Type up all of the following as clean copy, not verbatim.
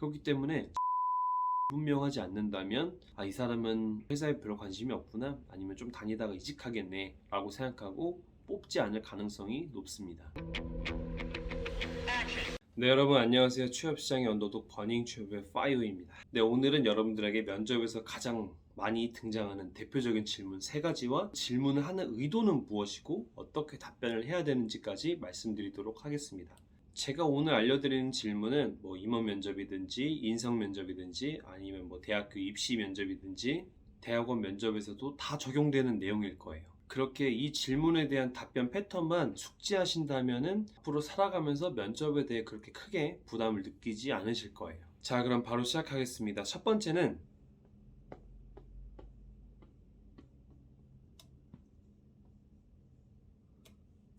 그렇기 때문에 분명하지 않는다면 이 사람은 회사에 별로 관심이 없구나, 아니면 좀 다니다가 이직하겠네 라고 생각하고 뽑지 않을 가능성이 높습니다. 네, 여러분 안녕하세요. 취업시장의 언더독 버닝 취업의 파이오입니다. 네, 오늘은 여러분들에게 면접에서 가장 많이 등장하는 대표적인 질문 3가지와 질문을 하는 의도는 무엇이고 어떻게 답변을 해야 되는지까지 말씀드리도록 하겠습니다. 제가 오늘 알려드리는 질문은 임원 면접이든지 인성 면접이든지 아니면 대학교 입시 면접이든지 대학원 면접에서도 다 적용되는 내용일 거예요. 그렇게 이 질문에 대한 답변 패턴만 숙지하신다면은 앞으로 살아가면서 면접에 대해 그렇게 크게 부담을 느끼지 않으실 거예요. 자, 그럼 바로 시작하겠습니다. 첫 번째는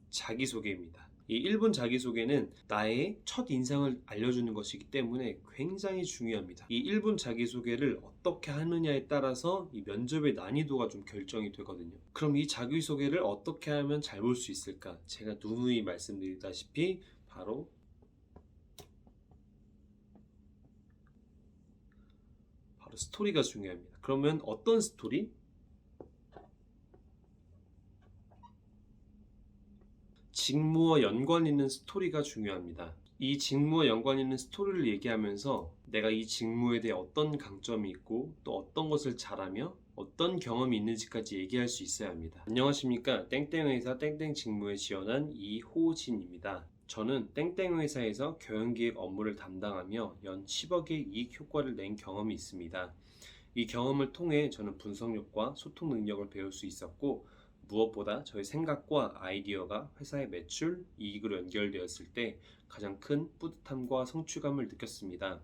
자기소개입니다. 이 1분 자기소개는 나의 첫 인상을 알려주는 것이기 때문에 굉장히 중요합니다. 이 1분 자기소개를 어떻게 하느냐에 따라서 이 면접의 난이도가 좀 결정이 되거든요. 그럼 이 자기소개를 어떻게 하면 잘 볼 수 있을까? 제가 누누이 말씀드리다시피 바로 스토리가 중요합니다. 그러면 어떤 스토리? 직무와 연관 있는 스토리가 중요합니다. 이 직무와 연관 있는 스토리를 얘기하면서 내가 이 직무에 대해 어떤 강점이 있고 또 어떤 것을 잘하며 어떤 경험이 있는지까지 얘기할 수 있어야 합니다. 안녕하십니까, 땡땡회사 땡땡 직무에 지원한 이호진입니다. 저는 땡땡 회사에서 경영기획 업무를 담당하며 연 10억의 이익 효과를 낸 경험이 있습니다. 이 경험을 통해 저는 분석력과 소통 능력을 배울 수 있었고, 무엇보다 저의 생각과 아이디어가 회사의 매출, 이익으로 연결되었을 때 가장 큰 뿌듯함과 성취감을 느꼈습니다.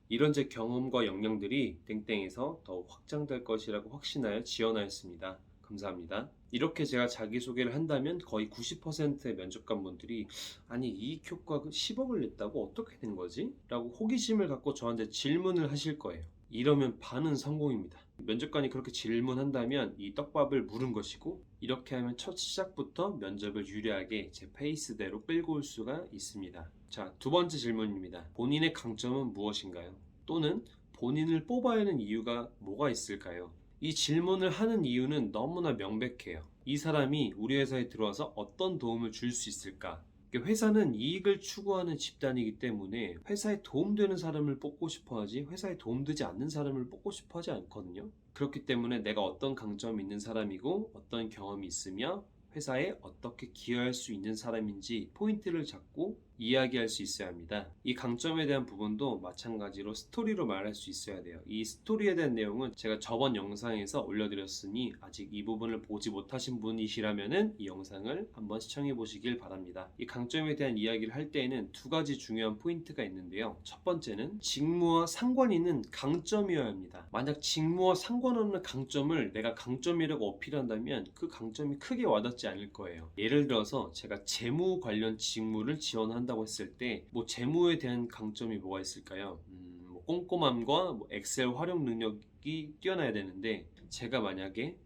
이런 제 경험과 역량들이 땡땡에서 더욱 확장될 것이라고 확신하여 지원하였습니다. 감사합니다. 이렇게 제가 자기소개를 한다면 거의 90%의 면접관분들이 아니 이익 효과가 10억을 냈다고 어떻게 된 거지? 라고 호기심을 갖고 저한테 질문을 하실 거예요. 이러면 반은 성공입니다. 면접관이 그렇게 질문한다면 이 떡밥을 물은 것이고, 이렇게 하면 첫 시작부터 면접을 유리하게 제 페이스대로 끌고 올 수가 있습니다. 자, 두 번째 질문입니다. 본인의 강점은 무엇인가요? 또는 본인을 뽑아야 하는 이유가 뭐가 있을까요? 이 질문을 하는 이유는 너무나 명백해요. 이 사람이 우리 회사에 들어와서 어떤 도움을 줄 수 있을까? 회사는 이익을 추구하는 집단이기 때문에 회사에 도움되는 사람을 뽑고 싶어 하지 회사에 도움되지 않는 사람을 뽑고 싶어 하지 않거든요. 그렇기 때문에 내가 어떤 강점이 있는 사람이고 어떤 경험이 있으며 회사에 어떻게 기여할 수 있는 사람인지 포인트를 잡고 이야기할 수 있어야 합니다. 이 강점에 대한 부분도 마찬가지로 스토리로 말할 수 있어야 돼요. 이 스토리에 대한 내용은 제가 저번 영상에서 올려드렸으니 아직 이 부분을 보지 못하신 분이시라면 이 영상을 한번 시청해 보시길 바랍니다. 이 강점에 대한 이야기를 할 때에는 2가지 중요한 포인트가 있는데요. 첫 번째는 직무와 상관 있는 강점이어야 합니다. 만약 직무와 상관없는 강점을 내가 강점이라고 어필한다면 그 강점이 크게 와닿지 않을 거예요. 예를 들어서 제가 재무 관련 직무를 지원한다고 했을 때 재무에 대한 강점이 뭐가 있을까요? 꼼꼼함과 엑셀 활용 능력이 뛰어나야 되는데, 제가 만약에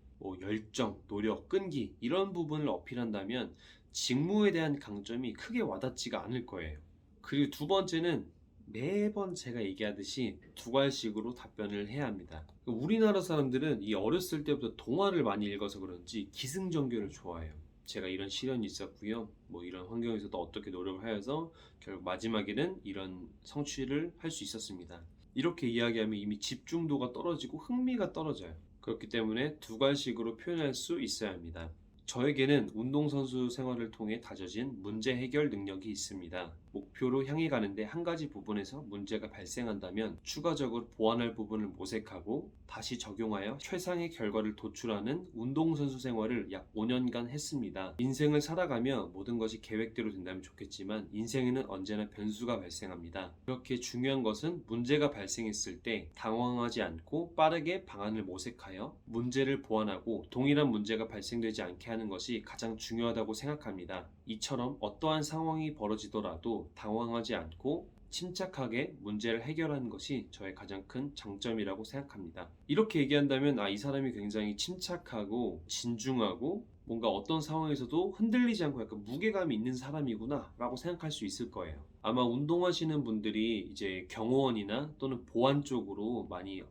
열정, 노력, 끈기 이런 부분을 어필한다면 직무에 대한 강점이 크게 와닿지가 않을 거예요. 그리고 두 번째는 매번 제가 얘기하듯이 2가지식으로 답변을 해야 합니다. 우리나라 사람들은 이 어렸을 때부터 동화를 많이 읽어서 그런지 기승전결을 좋아해요. 제가 이런 시련이 있었고요, 이런 환경에서도 어떻게 노력을 하여서 결국 마지막에는 이런 성취를 할 수 있었습니다. 이렇게 이야기하면 이미 집중도가 떨어지고 흥미가 떨어져요. 그렇기 때문에 2가지식으로 표현할 수 있어야 합니다. 저에게는 운동선수 생활을 통해 다져진 문제 해결 능력이 있습니다. 목표로 향해 가는데 한 가지 부분에서 문제가 발생한다면 추가적으로 보완할 부분을 모색하고 다시 적용하여 최상의 결과를 도출하는 운동선수 생활을 약 5년간 했습니다. 인생을 살아가며 모든 것이 계획대로 된다면 좋겠지만 인생에는 언제나 변수가 발생합니다. 그렇게 중요한 것은 문제가 발생했을 때 당황하지 않고 빠르게 방안을 모색하여 문제를 보완하고 동일한 문제가 발생되지 않게 하는 것이 가장 중요하다고 생각합니다. 이처럼 어떠한 상황이 벌어지더라도 당황하지 않고 침착하게 문제를 해결하는 것이 저의 가장 큰 장점이라고 생각합니다. 이렇게 얘기한다면 이 사람이 굉장히 침착하고 진중하고 뭔가 어떤 상황에서도 흔들리지 않고 약간 무게감이 있는 사람이구나 라고 생각할 수 있을 거예요. 아마 운동하시는 분들이 이제 경호원이나 또는 보안 쪽으로 많이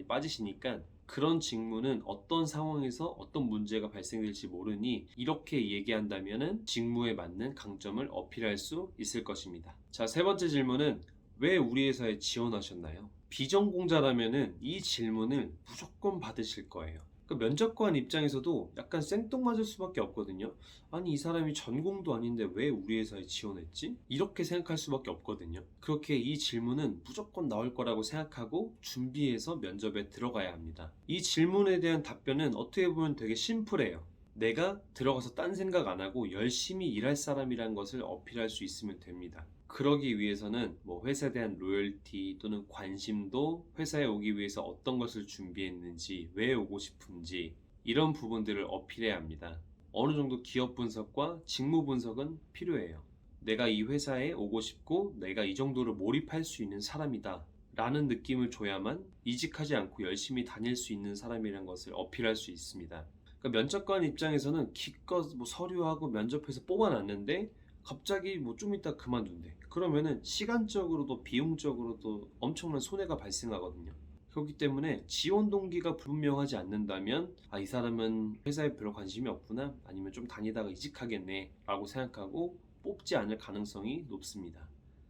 빠지시니까 그런 직무는 어떤 상황에서 어떤 문제가 발생될지 모르니 이렇게 얘기한다면은 직무에 맞는 강점을 어필할 수 있을 것입니다. 자, 세 번째 질문은 왜 우리 회사에 지원하셨나요? 비전공자라면은 이 질문을 무조건 받으실 거예요. 그 면접관 입장에서도 약간 생뚱맞을 수밖에 없거든요. 아니, 이 사람이 전공도 아닌데 왜 우리 회사에 지원했지? 이렇게 생각할 수밖에 없거든요. 그렇게 이 질문은 무조건 나올 거라고 생각하고 준비해서 면접에 들어가야 합니다. 이 질문에 대한 답변은 어떻게 보면 되게 심플해요. 내가 들어가서 딴 생각 안 하고 열심히 일할 사람이란 것을 어필할 수 있으면 됩니다. 그러기 위해서는 뭐 회사에 대한 로열티 또는 관심도, 회사에 오기 위해서 어떤 것을 준비했는지, 왜 오고 싶은지 이런 부분들을 어필해야 합니다. 어느 정도 기업 분석과 직무 분석은 필요해요. 내가 이 회사에 오고 싶고 내가 이 정도로 몰입할 수 있는 사람이다 라는 느낌을 줘야만 이직하지 않고 열심히 다닐 수 있는 사람이라는 것을 어필할 수 있습니다. 그러니까 면접관 입장에서는 기껏 뭐 서류하고 면접해서 뽑아놨는데 갑자기 뭐 좀 이따 그만둔대. 그러면은 시간적으로도 비용적으로도 엄청난 손해가 발생하거든요. 그렇기 때문에 지원 동기가 분명하지 않는다면 이 사람은 회사에 별로 관심이 없구나, 아니면 좀 다니다가 이직하겠네 라고 생각하고 뽑지 않을 가능성이 높습니다.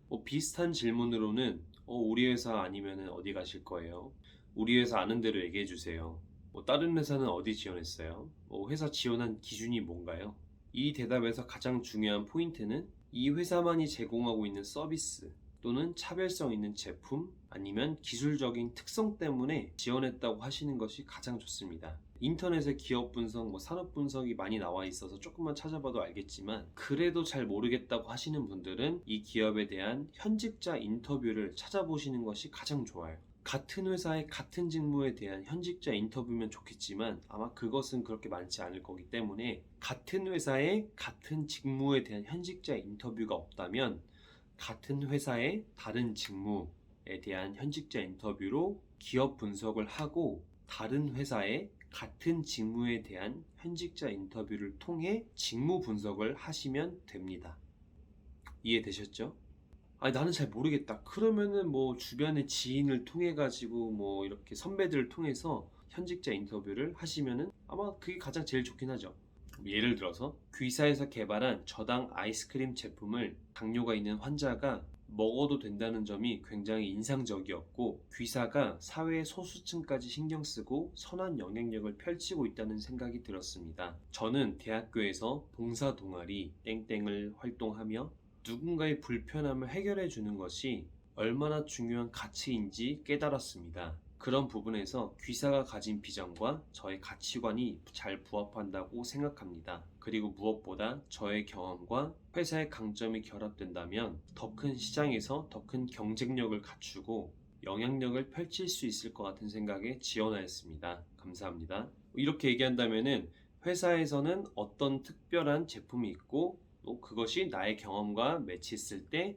뭐 비슷한 질문으로는 우리 회사 아니면은 어디 가실 거예요? 우리 회사 아는 대로 얘기해 주세요. 뭐 다른 회사는 어디 지원했어요? 뭐 회사 지원한 기준이 뭔가요? 이 대답에서 가장 중요한 포인트는 이 회사만이 제공하고 있는 서비스 또는 차별성 있는 제품, 아니면 기술적인 특성 때문에 지원했다고 하시는 것이 가장 좋습니다. 인터넷에 기업 분석, 산업 분석이 많이 나와 있어서 조금만 찾아봐도 알겠지만, 그래도 잘 모르겠다고 하시는 분들은 이 기업에 대한 현직자 인터뷰를 찾아보시는 것이 가장 좋아요. 같은 회사의 같은 직무에 대한 현직자 인터뷰면 좋겠지만 아마 그것은 그렇게 많지 않을 거기 때문에, 같은 회사의 같은 직무에 대한 현직자 인터뷰가 없다면 같은 회사의 다른 직무에 대한 현직자 인터뷰로 기업 분석을 하고, 다른 회사의 같은 직무에 대한 현직자 인터뷰를 통해 직무 분석을 하시면 됩니다. 이해되셨죠? 아니, 나는 잘 모르겠다. 그러면은 뭐 주변의 지인을 통해 가지고 뭐 이렇게 선배들을 통해서 현직자 인터뷰를 하시면은 아마 그게 가장 제일 좋긴 하죠. 예를 들어서 귀사에서 개발한 저당 아이스크림 제품을 당뇨가 있는 환자가 먹어도 된다는 점이 굉장히 인상적이었고, 귀사가 사회 소수층까지 신경 쓰고 선한 영향력을 펼치고 있다는 생각이 들었습니다. 저는 대학교에서 봉사 동아리 땡땡을 활동하며 누군가의 불편함을 해결해 주는 것이 얼마나 중요한 가치인지 깨달았습니다. 그런 부분에서 귀사가 가진 비전과 저의 가치관이 잘 부합한다고 생각합니다. 그리고 무엇보다 저의 경험과 회사의 강점이 결합된다면 더 큰 시장에서 더 큰 경쟁력을 갖추고 영향력을 펼칠 수 있을 것 같은 생각에 지원하였습니다. 감사합니다. 이렇게 얘기한다면은 회사에서는 어떤 특별한 제품이 있고, 또 그것이 나의 경험과 매치했을 때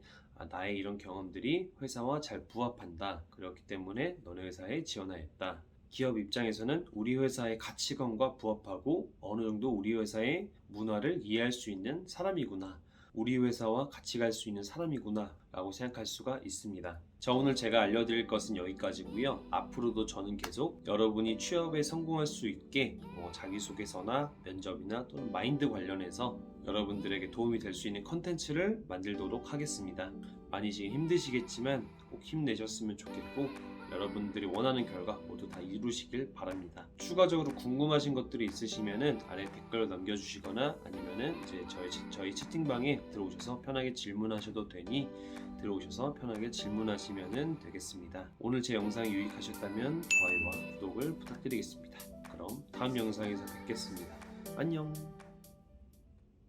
나의 이런 경험들이 회사와 잘 부합한다. 그렇기 때문에 너네 회사에 지원하였다. 기업 입장에서는 우리 회사의 가치관과 부합하고 어느 정도 우리 회사의 문화를 이해할 수 있는 사람이구나, 우리 회사와 같이 갈 수 있는 사람이구나 라고 생각할 수가 있습니다. 자, 오늘 제가 알려드릴 것은 여기까지고요. 앞으로도 저는 계속 여러분이 취업에 성공할 수 있게 자기소개서나 면접이나 또는 마인드 관련해서 여러분들에게 도움이 될 수 있는 컨텐츠를 만들도록 하겠습니다. 많이 지금 힘드시겠지만 꼭 힘내셨으면 좋겠고, 여러분들이 원하는 결과 모두 다 이루시길 바랍니다. 추가적으로 궁금하신 것들이 있으시면은 아래 댓글을 남겨주시거나 아니면은 이제 저희 채팅방에 들어오셔서 편하게 질문하셔도 되니 들어오셔서 편하게 질문하시면 되겠습니다. 오늘 제 영상이 유익하셨다면 좋아요와 구독을 부탁드리겠습니다. 그럼 다음 영상에서 뵙겠습니다. 안녕.